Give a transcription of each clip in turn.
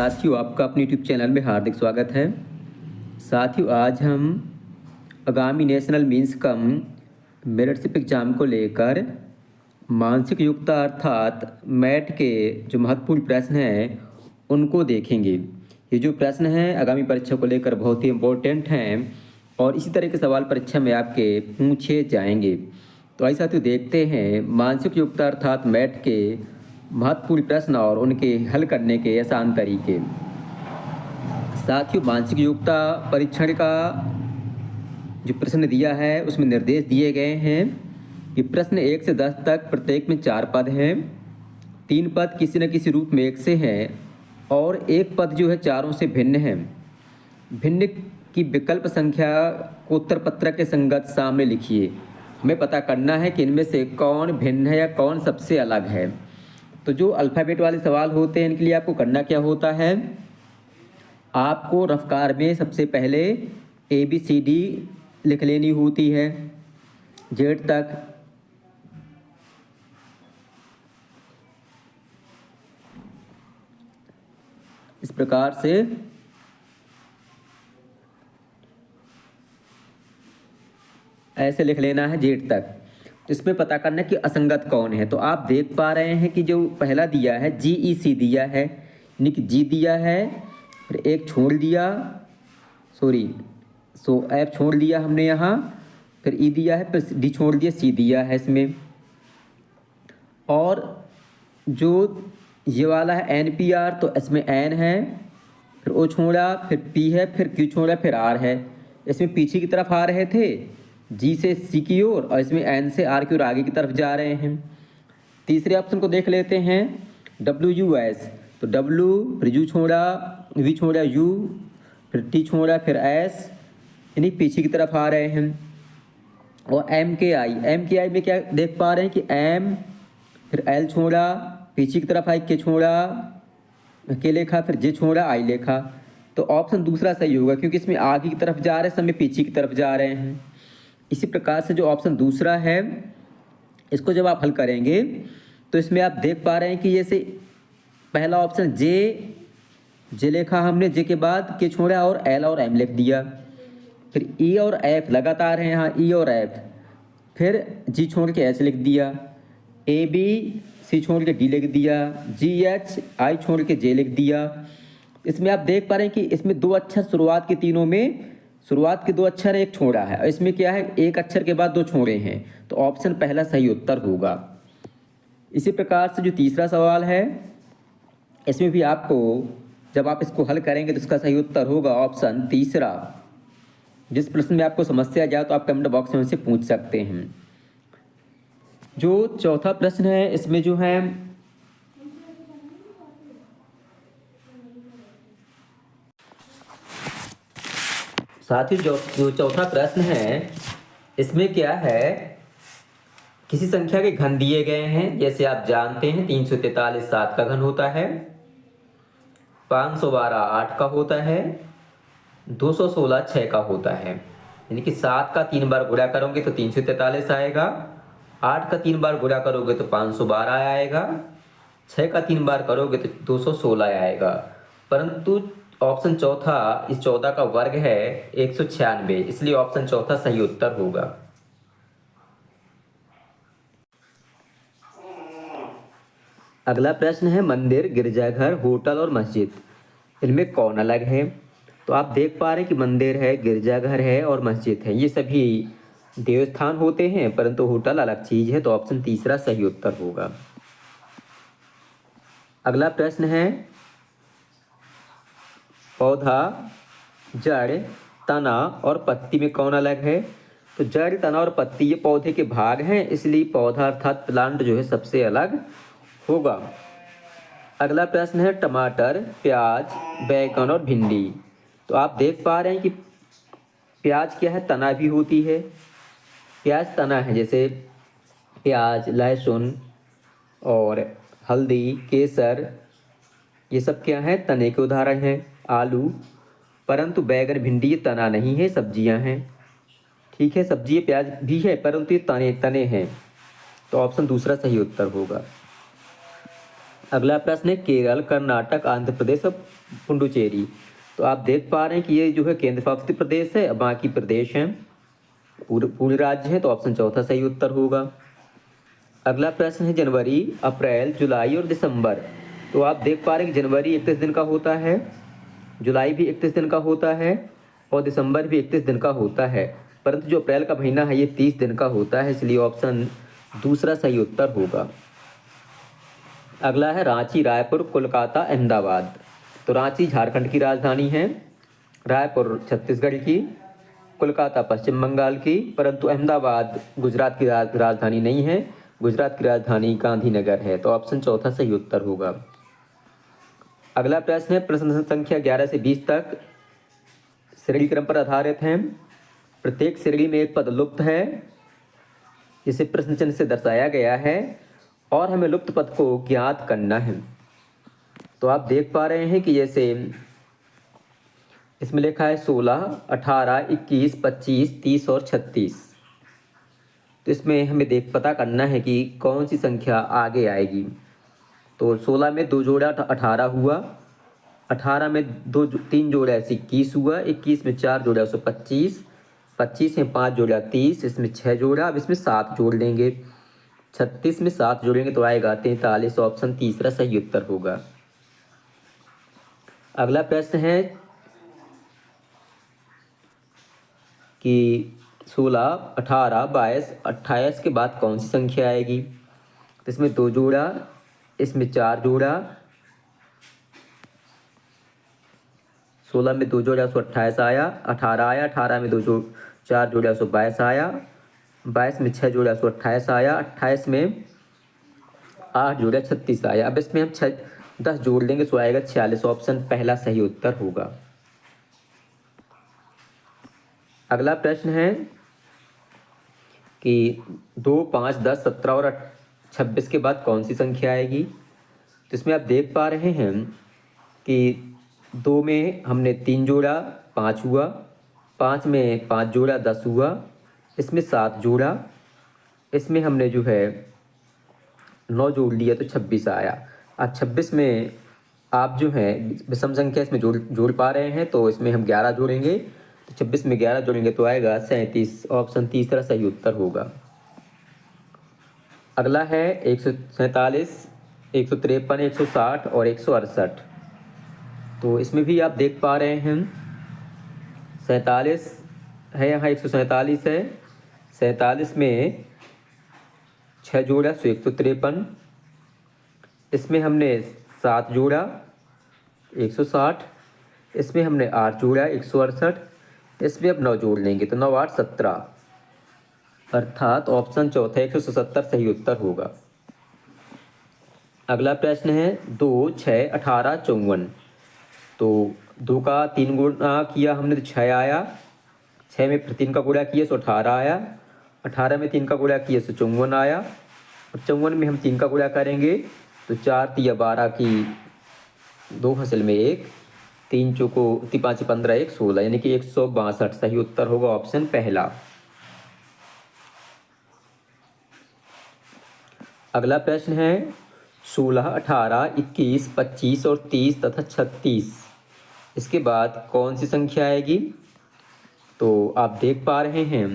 साथियों, आपका अपने यूट्यूब चैनल में हार्दिक स्वागत है। साथियों, आज हम आगामी नेशनल मीन्स कम मेरिटशिप एग्जाम को लेकर मानसिक योग्यता अर्थात मैट के जो महत्वपूर्ण प्रश्न हैं उनको देखेंगे। ये जो प्रश्न हैं आगामी परीक्षा को लेकर बहुत ही इम्पोर्टेंट हैं और इसी तरह के सवाल परीक्षा में आपके पूछे जाएंगे। तो आइए साथियों, देखते हैं मानसिक योग्यता अर्थात मैट के महत्वपूर्ण प्रश्न और उनके हल करने के आसान तरीके। साथियों, मानसिक योग्यता परीक्षण का जो प्रश्न दिया है उसमें निर्देश दिए गए हैं कि प्रश्न 1 से 10 तक प्रत्येक में 4 पद हैं। 3 पद किसी न किसी रूप में एक से हैं और एक पद जो है चारों से भिन्न है। भिन्न की विकल्प संख्या को उत्तर पत्रक के संगत सामने लिखिए। हमें पता करना है कि इनमें से कौन भिन्न है या कौन सबसे अलग है। तो जो अल्फ़ाबेट वाले सवाल होते हैं इनके लिए आपको करना क्या होता है, आपको रफ्तार में सबसे पहले ABCD लिख लेनी होती है जेड तक। इस प्रकार से ऐसे लिख लेना है जेड तक। इसमें पता करना कि असंगत कौन है। तो आप देख पा रहे हैं कि जो पहला दिया है GEC दिया है, यानी कि G दिया है, फिर एक छोड़ दिया, F छोड़ दिया हमने यहाँ, फिर E दिया है, फिर D छोड़ दिया, C दिया है इसमें। और जो ये वाला है NPR, तो इसमें N है, फिर O छोड़ा, फिर P है, फिर Q छोड़ा, फिर R है। इसमें पीछे की तरफ आ रहे थे G से C की ओर और इसमें N से R की ओर आगे की तरफ जा रहे हैं। तीसरे ऑप्शन को देख लेते हैं WUS। तो W, फिर U छोड़ा, V छोड़ा, U, फिर T छोड़ा, फिर S, यानी पीछे की तरफ आ रहे हैं। और MKI में क्या देख पा रहे हैं कि M, फिर L छोड़ा, पीछे की तरफ आई, K छोड़ा, K लेखा, फिर J छोड़ा, I लेखा। तो ऑप्शन दूसरा सही होगा क्योंकि इसमें आगे की तरफ जा रहे हैं, सब में पीछे की तरफ जा रहे हैं। इसी प्रकार से जो ऑप्शन दूसरा है इसको जब आप हल करेंगे तो इसमें आप देख पा रहे हैं कि जैसे पहला ऑप्शन जे लिखा हमने, जे के बाद के छोड़ा और L और M लिख दिया, फिर E और F लगातार हैं यहाँ, E और F, फिर G छोड़ के H लिख दिया, AB C छोड़ के D लिख दिया, GH I छोड़ के J लिख दिया। इसमें आप देख पा रहे हैं कि इसमें 2 अक्षर शुरुआत के तीनों में, शुरुआत के 2 अक्षर एक छोड़ा है और इसमें क्या है, एक अक्षर के बाद 2 छोड़े हैं। तो ऑप्शन पहला सही उत्तर होगा। इसी प्रकार से जो तीसरा सवाल है इसमें भी आपको जब आप इसको हल करेंगे तो इसका सही उत्तर होगा ऑप्शन तीसरा। जिस प्रश्न में आपको समस्या जाए तो आप कमेंट बॉक्स में से पूछ सकते हैं। जो चौथा प्रश्न है इसमें जो है साथियों, जो चौथा प्रश्न है इसमें क्या है, किसी संख्या के घन दिए गए हैं। जैसे आप जानते हैं 343 7 का घन होता है, 512 8 का होता है, 216 6 का होता है। यानी कि 7 का 3 बार गुणा करोगे तो 343 आएगा, 8 का 3 बार गुणा करोगे तो 512 आएगा, 6 का 3 बार करोगे तो 216 आएगा। परंतु ऑप्शन चौथा, इस 14 का वर्ग है 196, इसलिए ऑप्शन चौथा सही उत्तर होगा। अगला प्रश्न है मंदिर, गिरजाघर, होटल और मस्जिद, इनमें कौन अलग है। तो आप देख पा रहे हैं कि मंदिर है, गिरजाघर है और मस्जिद है, ये सभी देवस्थान होते हैं, परंतु होटल अलग चीज़ है। तो ऑप्शन तीसरा सही उत्तर होगा। अगला प्रश्न है पौधा, जड़, तना और पत्ती में कौन अलग है। तो जड़, तना और पत्ती ये पौधे के भाग हैं, इसलिए पौधा अर्थात प्लांट जो है सबसे अलग होगा। अगला प्रश्न है टमाटर, प्याज, बैगन और भिंडी। तो आप देख पा रहे हैं कि प्याज क्या है, तना भी होती है, प्याज तना है। जैसे प्याज, लहसुन और हल्दी, केसर, ये सब क्या है, तने के उदाहरण हैं। आलू, परंतु बैगन, भिंडी ये तना नहीं है, सब्जियां हैं। ठीक है, सब्जी प्याज भी है परंतु ये तने हैं। तो ऑप्शन दूसरा सही उत्तर होगा। अगला प्रश्न है केरल, कर्नाटक, आंध्र प्रदेश और पुडुचेरी। तो आप देख पा रहे हैं कि ये जो है केंद्र शासित प्रदेश है, बाकी प्रदेश हैं, पूरे पूरे राज्य हैं। तो ऑप्शन चौथा सही उत्तर होगा। अगला प्रश्न है जनवरी, अप्रैल, जुलाई और दिसंबर। तो आप देख पा रहे हैं कि जनवरी 31 दिन का होता है, जुलाई भी 31 दिन का होता है और दिसंबर भी 31 दिन का होता है, परंतु जो अप्रैल का महीना है ये 30 दिन का होता है, इसलिए ऑप्शन दूसरा सही उत्तर होगा। अगला है रांची, रायपुर, कोलकाता, अहमदाबाद। तो रांची झारखंड की राजधानी है, रायपुर छत्तीसगढ़ की, कोलकाता पश्चिम बंगाल की, परंतु अहमदाबाद गुजरात की राजधानी नहीं है, गुजरात की राजधानी गांधीनगर है। तो ऑप्शन चौथा सही उत्तर होगा। अगला प्रश्न है प्रश्न संख्या 11 से 20 तक श्रेणी क्रम पर आधारित हैं। प्रत्येक श्रेणी में एक पद लुप्त है जिसे प्रश्न चिन्ह से दर्शाया गया है और हमें लुप्त पद को ज्ञात करना है। तो आप देख पा रहे हैं कि जैसे इसमें लिखा है 16, 18, 21, 25, 30 और 36। तो इसमें हमें पता करना है कि कौन सी संख्या आगे आएगी। तो 16 में 2 जोड़ा 18 हुआ, 18 में 3 जोड़ा 21 हुआ, 21 में 4 जोड़ा 125, 25 में 5 जोड़ा 30, इसमें 6 जोड़ा, अब इसमें 7 जोड़ लेंगे, 36 में 7 जोड़ेंगे तो आएगा 43। ऑप्शन तीसरा सही उत्तर होगा। अगला प्रश्न है कि 16, 18, 22, 28 के बाद कौन सी संख्या आएगी। तो इसमें 2 जोड़ा, इसमें 4 जोड़ा, 16 में 2 जोड़ा 128 आया, 18 आया, 18 में 4 जोड़ा 122 आया, 22 में 6 जोड़ा 128 आया, 28 में 8 जोड़ा 36 आया। अब इसमें हम 10 जोड़ लेंगे तो आएगा 46। ऑप्शन पहला सही उत्तर होगा। अगला प्रश्न है कि 2, 5, 10, 17 और 26 के बाद कौन सी संख्या आएगी। तो इसमें आप देख पा रहे हैं कि 2 में हमने 3 जोड़ा 5 हुआ, 5 में 5 जोड़ा 10 हुआ, इसमें 7 जोड़ा, इसमें हमने जो है 9 जोड़ लिया तो 26 आया। आज 26 में आप जो है विषम संख्या इसमें जोड़ पा रहे हैं, तो इसमें हम 11 जोड़ेंगे, तो 26 में 11 जोड़ेंगे तो आएगा 37। ऑप्शन तीसरा सही उत्तर होगा। अगला है 147, 153, 160 और 168। तो इसमें भी आप देख पा रहे हैं 47 है, यहाँ 147 है, 47 में 6 जोड़ा 153, इसमें हमने 7 जोड़ा 160, इसमें हमने 8 जोड़ा 168, इसमें अब 9 जोड़ लेंगे तो 9, 8, 17, अर्थात ऑप्शन चौथा 170 सही उत्तर होगा। अगला प्रश्न है 2, 6, 18, 54। तो 2 का 3 गुणा किया हमने तो 6 आया, 6 में फिर 3 का गुणा किया तो 18 आया, 18 में 3 का गुणा किया तो 54 आया, और 54 में हम 3 का गुणा करेंगे तो 4 तिया 12 की 2 हासिल में 1, 3 चौको 5 15, 1 16, यानी कि 162 सही उत्तर होगा। ऑप्शन पहला। अगला प्रश्न है 16, 18, 21, 25 और 30 तथा 36। इसके बाद कौन सी संख्या आएगी। तो आप देख पा रहे हैं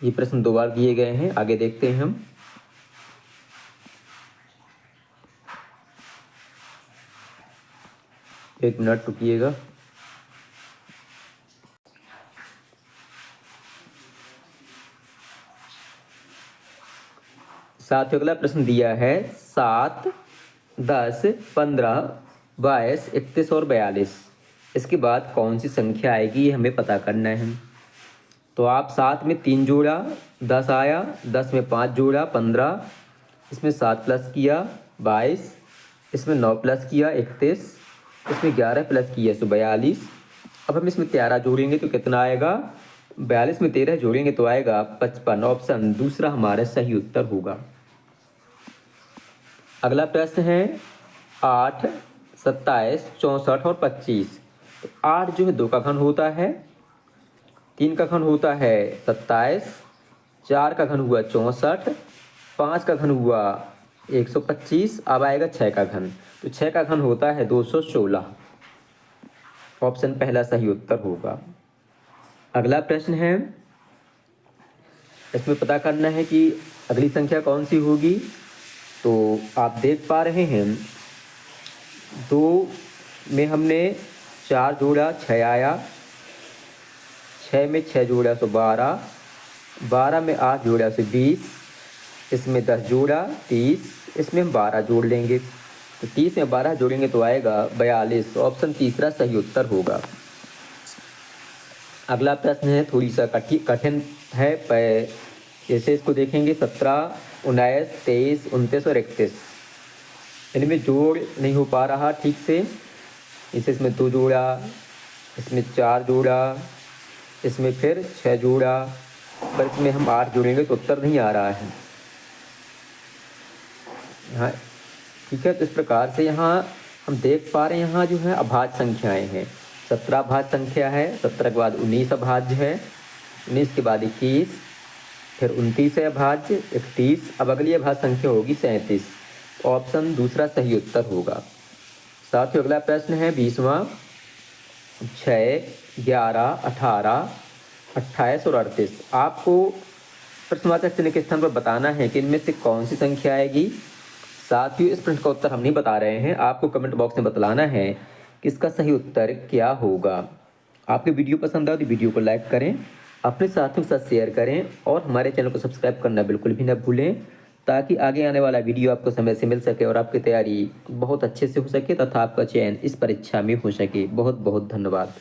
ये प्रश्न 2 बार दिए गए हैं, आगे देखते हैं हम। एक मिनट रुकिएगा। साथियों अगला प्रश्न दिया है 7, 10, 15, 22, 31 और 42। इसके बाद कौन सी संख्या आएगी ये हमें पता करना है। तो आप 7 में 3 जोड़ा 10 आया, 10 में 5 जोड़ा 15, इसमें 7 प्लस किया 22, इसमें 9 प्लस किया 31, इसमें 11 प्लस किया तो 42। अब हम इसमें 13 जोड़ेंगे तो कितना आएगा, 42 में 13 जोड़ेंगे तो आएगा 55। ऑप्शन दूसरा हमारा सही उत्तर होगा। अगला प्रश्न है 8, 27, 64 और 25। तो 8 जो है 2 का घन होता है, 3 का घन होता है 27, 4 का घन हुआ 64, 5 का घन हुआ 125, अब आएगा 6 का घन, तो 6 का घन होता है 216। ऑप्शन पहला सही उत्तर होगा। अगला प्रश्न है, इसमें पता करना है कि अगली संख्या कौन सी होगी। तो आप देख पा रहे हैं 2 में हमने 4 जोड़ा 6 आया, 6 में 6 जोड़ा तो 12, 12 में 8 जोड़ा से 20, इसमें 10 जोड़ा 30, इसमें हम 12 जोड़ लेंगे, तो 30 में 12 जोड़ेंगे तो आएगा 42। ऑप्शन तीसरा सही उत्तर होगा। अगला प्रश्न है थोड़ी सा कठिन है, जैसे इसको देखेंगे 17, 19, 23, 29 और 31, इनमें जोड़ नहीं हो पा रहा ठीक से। इसमें 2 जोड़ा, इसमें 4 जोड़ा, इसमें फिर 6 जोड़ा, पर इसमें हम 8 जोड़ेंगे तो उत्तर नहीं आ रहा है। हाँ ठीक है, तो इस प्रकार से यहाँ हम देख पा रहे हैं, यहाँ जो है अभाज्य संख्याएं हैं। 17 अभाज्य संख्या है, 17 के बाद 19 अभाज्य है, 19 के बाद 21, फिर 29 है अभाज्य, 31, अब अगली अभाज्य संख्या होगी 37। ऑप्शन दूसरा सही उत्तर होगा। साथ ही अगला प्रश्न है 20वां, 6, 11, 18, 28 और 38। आपको प्रश्नवाचक चिन्ह के स्थान पर बताना है कि इनमें से कौन सी संख्या आएगी। साथ ही इस प्रश्न का उत्तर हम नहीं बता रहे हैं, आपको कमेंट बॉक्स में बतलाना है कि इसका सही उत्तर क्या होगा। आपको वीडियो पसंद आए तो वीडियो को लाइक करें, अपने साथियों के साथ शेयर करें और हमारे चैनल को सब्सक्राइब करना बिल्कुल भी न भूलें, ताकि आगे आने वाला वीडियो आपको समय से मिल सके और आपकी तैयारी बहुत अच्छे से हो सके तथा आपका चयन इस परीक्षा में हो सके। बहुत बहुत धन्यवाद।